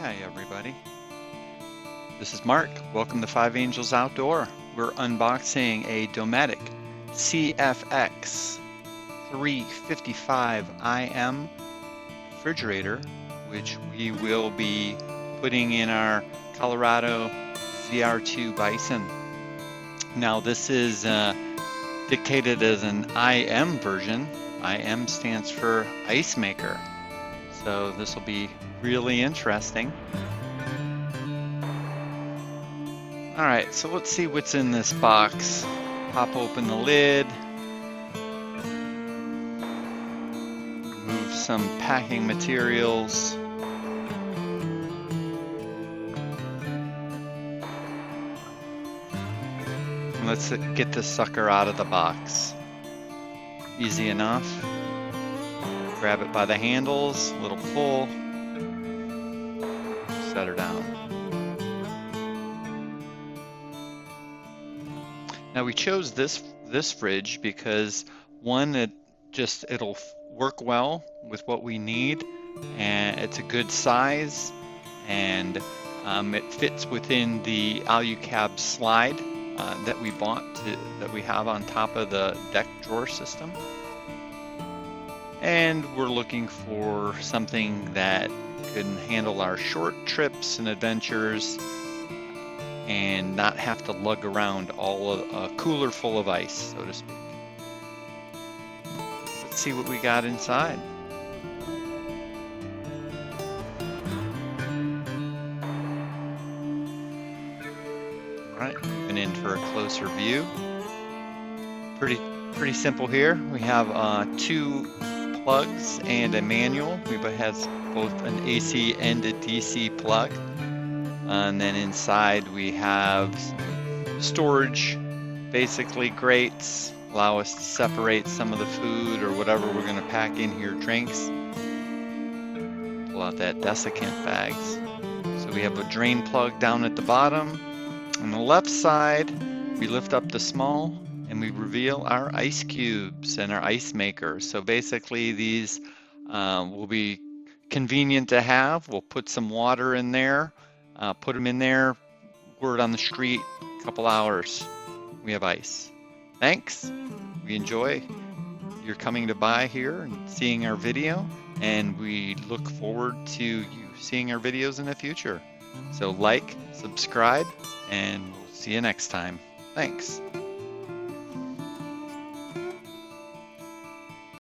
Hi everybody, this is Mark. Welcome to Five Angels Outdoor. We're unboxing a Dometic CFX3 55 IM refrigerator, which we will be putting in our Colorado ZR2 Bison. Now this is dictated as an IM version. IM stands for ice maker. So this will be really interesting. All right, so let's see what's in this box. Pop open the lid. Remove some packing materials. And let's get this sucker out of the box. Easy enough. Grab it by the handles, a little pull. Set her down. Now we chose this fridge because one, it'll work well with what we need, and it's a good size, and it fits within the Alucab slide that we bought that we have on top of the deck drawer system. And we're looking for something that can handle our short trips and adventures and not have to lug around all of a cooler full of ice, so to speak. Let's see what we got inside. All right, moving in for a closer view. Pretty simple here. We have 2 plugs and a manual. We has both an AC and a DC plug. And then inside we have storage, basically grates, allow us to separate some of the food or whatever we're going to pack in here, drinks. Pull out that desiccant bags. So we have a drain plug down at the bottom. On the left side, we lift up the small and we reveal our ice cubes and our ice maker. So basically these will be convenient to have. We'll put some water in there. Put them in there, word on the street, a couple hours, we have ice. Thanks. We enjoy your coming to by here and seeing our video, and we look forward to you seeing our videos in the future. So like, subscribe, and we'll see you next time. Thanks.